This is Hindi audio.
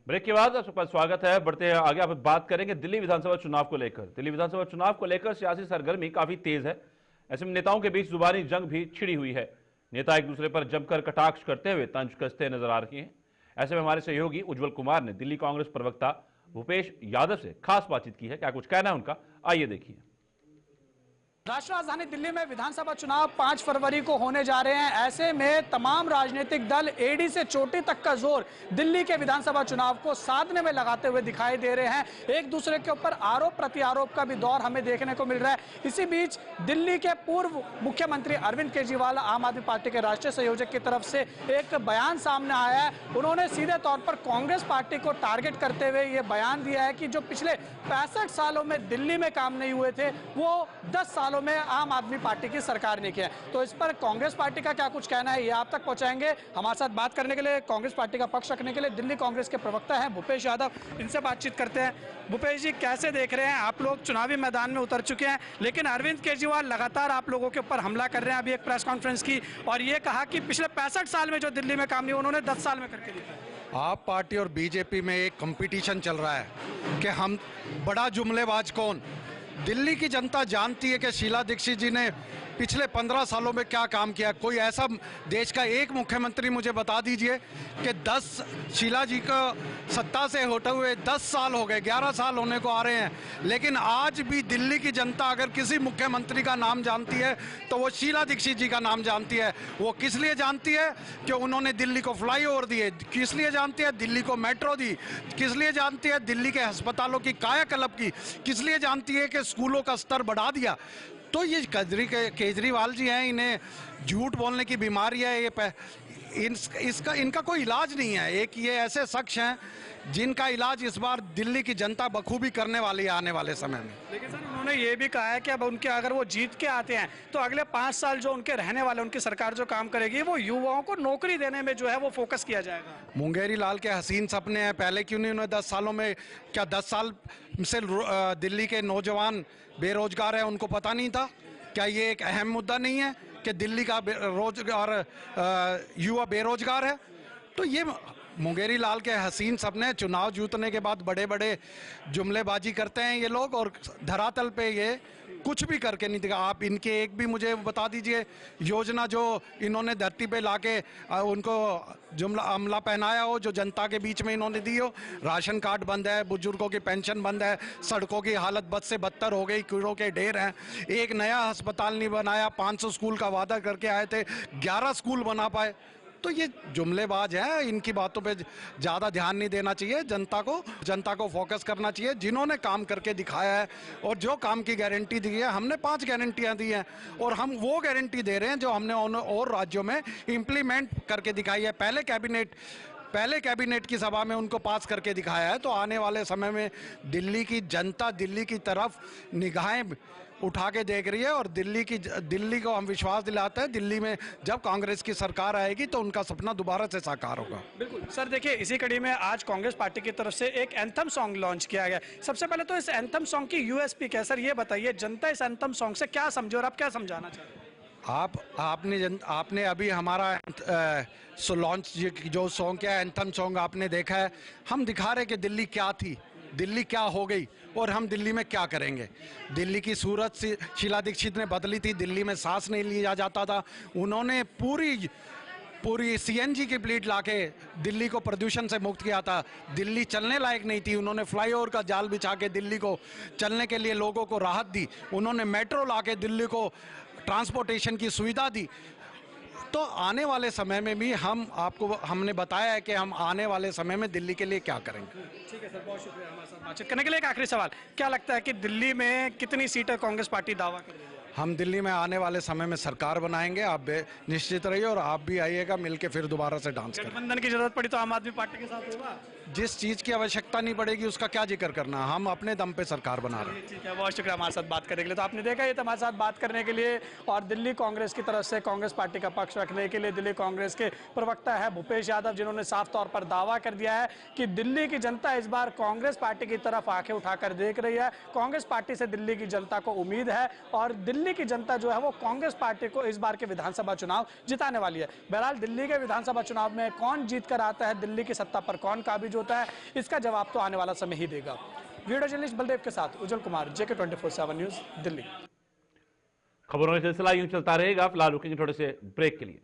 ब्रेक के बाद आपका स्वागत है। बढ़ते हैं आगे, आप बात करेंगे दिल्ली विधानसभा चुनाव को लेकर। दिल्ली विधानसभा चुनाव को लेकर सियासी सरगर्मी काफी तेज है। ऐसे में नेताओं के बीच जुबानी जंग भी छिड़ी हुई है। नेता एक दूसरे पर जमकर कटाक्ष करते हुए तंज कसते नजर आ रहे हैं। ऐसे में हमारे सहयोगी उज्जवल कुमार ने दिल्ली कांग्रेस प्रवक्ता भूपेश यादव से खास बातचीत की है। क्या कुछ कहना है उनका, आइए देखिए। राष्ट्रीय राजधानी दिल्ली में विधानसभा चुनाव 5 फरवरी को होने जा रहे हैं। ऐसे में तमाम राजनीतिक दल एडी से चोटी तक का जोर दिल्ली के विधानसभा चुनाव को साधने में लगाते हुए दिखाई दे रहे हैं। एक दूसरे के ऊपर आरोप प्रत्यारोप का भी दौर हमें देखने को मिल रहा है। इसी बीच दिल्ली के पूर्व मुख्यमंत्री अरविंद केजरीवाल, आम आदमी पार्टी के राष्ट्रीय संयोजक की तरफ से एक बयान सामने आया है। उन्होंने सीधे तौर पर कांग्रेस पार्टी को टारगेट करते हुए यह बयान दिया है कि जो पिछले 65 सालों में दिल्ली में काम नहीं हुए थे वो 10 सालों में आम आदमी पार्टी की सरकार ने किया। तो इस पर कांग्रेस पार्टी का क्या कुछ कहना है, ये आप तक पहुंचाएंगे। हमारे साथ बात करने के लिए, कांग्रेस पार्टी का पक्ष रखने के लिए दिल्ली कांग्रेस के प्रवक्ता हैं भूपेश यादव, इनसे बातचीत करते हैं। भूपेश जी, कैसे देख रहे हैं? आप लोग चुनावी मैदान में उतर चुके हैं, लेकिन अरविंद केजरीवाल लगातार आप लोगों के ऊपर हमला कर रहे हैं। अभी एक प्रेस कॉन्फ्रेंस की और ये कहा कि पिछले 65 साल में जो दिल्ली में काम नहीं उन्होंने 10 साल में करके दिखाया। आप पार्टी और बीजेपी में एक कंपटीशन चल रहा है कि हम बड़ा जुमलेबाज कौन। दिल्ली की जनता जानती है कि शीला दीक्षित जी ने पिछले 15 सालों में क्या काम किया। कोई ऐसा देश का एक मुख्यमंत्री मुझे बता दीजिए कि 10 शीला जी को सत्ता से हटे हुए 10 साल हो गए, 11 साल होने को आ रहे हैं, लेकिन आज भी दिल्ली की जनता अगर किसी मुख्यमंत्री का नाम जानती है तो वो शीला दीक्षित जी का नाम जानती है। वो किस लिए जानती है? कि उन्होंने दिल्ली को फ्लाईओवर दिए। किस लिए जानती है? दिल्ली को मेट्रो दी। किस लिए जानती है? दिल्ली के अस्पतालों की कायाकल्प की। किस लिए जानती है? कि स्कूलों का स्तर बढ़ा दिया। तो ये केजरीवाल जी हैं, इन्हें झूठ बोलने की बीमारी है। इनका कोई इलाज नहीं है। एक ये ऐसे शख्स हैं जिनका इलाज इस बार दिल्ली की जनता बखूबी करने वाली है आने वाले समय में। लेकिन सर, उन्होंने ये भी कहा है कि अब उनके अगर वो जीत के आते हैं तो अगले 5 साल जो उनके रहने वाले, उनकी सरकार जो काम करेगी वो युवाओं को नौकरी देने में जो है वो फोकस किया जाएगा। मुंगेरी लाल के हसीन सपने हैं, पहले क्यों नहीं उन्होंने 10 सालों में, क्या 10 साल से दिल्ली के नौजवान बेरोजगार है उनको पता नहीं था? क्या ये एक अहम मुद्दा नहीं है कि दिल्ली का रोजगार युवा बेरोजगार है? तो ये मुंगेरी लाल के हसीन सपने, चुनाव जीतने के बाद बड़े बड़े जुमलेबाजी करते हैं ये लोग और धरातल पे ये कुछ भी करके नहीं दिखा। आप इनके एक भी मुझे बता दीजिए योजना जो इन्होंने धरती पे लाके उनको जुमला अमला पहनाया हो, जो जनता के बीच में इन्होंने दी हो। राशन कार्ड बंद है, बुजुर्गों की पेंशन बंद है, सड़कों की हालत बद से बदतर हो गई, कीड़ों के ढेर हैं। एक नया अस्पताल नहीं बनाया। 500 स्कूल का वादा करके आए थे, 11 स्कूल बना पाए। तो ये जुमलेबाज है, इनकी बातों पे ज़्यादा ध्यान नहीं देना चाहिए। जनता को फोकस करना चाहिए जिन्होंने काम करके दिखाया है और जो काम की गारंटी दी है। हमने 5 गारंटियां दी हैं और हम वो गारंटी दे रहे हैं जो हमने और राज्यों में इम्प्लीमेंट करके दिखाई है। पहले कैबिनेट की सभा में उनको पास करके दिखाया है। तो आने वाले समय में दिल्ली की जनता दिल्ली की तरफ निगाहें उठा के देख रही है और दिल्ली को हम विश्वास दिलाते हैं, दिल्ली में जब कांग्रेस की सरकार आएगी तो उनका सपना दोबारा से साकार होगा। बिल्कुल सर, देखिए इसी कड़ी में आज कांग्रेस पार्टी की तरफ से एक एंथम सॉन्ग लॉन्च किया गया। सबसे पहले तो इस एंथम सॉन्ग की यूएसपी क्या है सर, ये बताइए। जनता इस एंथम सॉन्ग से क्या समझे और आप क्या समझाना चाहते हैं? आपने अभी हमारा लॉन्च जो सॉन्ग क्या एंथम सॉन्ग आपने देखा है। हम दिखा रहे कि दिल्ली क्या थी, दिल्ली क्या हो गई और हम दिल्ली में क्या करेंगे। दिल्ली की सूरत शीला दीक्षित ने बदली थी। दिल्ली में सांस नहीं लिया जाता था। उन्होंने पूरी सीएनजी की प्लेट लाके दिल्ली को प्रदूषण से मुक्त किया था। दिल्ली चलने लायक नहीं थी। उन्होंने फ्लाईओवर का जाल बिछा के दिल्ली को चलने के लिए लोगों को राहत दी। उन्होंने मेट्रो लाके दिल्ली को ट्रांसपोर्टेशन की सुविधा दी। तो आने वाले समय में भी हमने बताया है कि हम आने वाले समय में दिल्ली के लिए क्या करेंगे। ठीक है सर, बहुत शुक्रिया हमारे साथ बातचीत करने के लिए। एक आखिरी सवाल, क्या लगता है कि दिल्ली में कितनी सीटें कांग्रेस पार्टी दावा कर रही है? हम दिल्ली में आने वाले समय में सरकार बनाएंगे। आप निश्चित रहिए और आप भी आइएगा, मिलके फिर दोबारा से डांस करें। गठबंधन की जरूरत पड़ी तो आम आदमी पार्टी के साथ होगा। जिस चीज की आवश्यकता नहीं पड़ेगी उसका क्या जिक्र करना। हम अपने दम पे सरकार बना रहे हैं। ठीक है, बहुत शुक्रिया हमारे साथ बात करने के लिए। तो आपने देखा ये तो हमारे साथ बात करने के लिए और दिल्ली कांग्रेस की तरफ से कांग्रेस पार्टी का पक्ष रखने के लिए दिल्ली कांग्रेस के प्रवक्ता है भूपेश यादव, जिन्होंने साफ तौर पर दावा कर दिया है कि दिल्ली की जनता इस बार कांग्रेस पार्टी की तरफ आंखें उठाकर देख रही है। कांग्रेस पार्टी से दिल्ली की जनता को उम्मीद है और दिल्ली दिल्ली की जनता जो है वो कांग्रेस पार्टी को इस बार के विधानसभा चुनाव जिताने वाली है। बहरहाल दिल्ली के विधानसभा चुनाव में कौन जीत कर आता है, दिल्ली की सत्ता पर कौन काबिज होता है, इसका जवाब तो आने वाला समय ही देगा। वीडियो जर्नलिस्ट बलदेव के साथ उज्जवल कुमार, JK 24/7 न्यूज, दिल्ली। खबरों का सिलसिला यूं चलता रहेगा। फिलहाल रुकेंगे थोड़े से ब्रेक के लिए।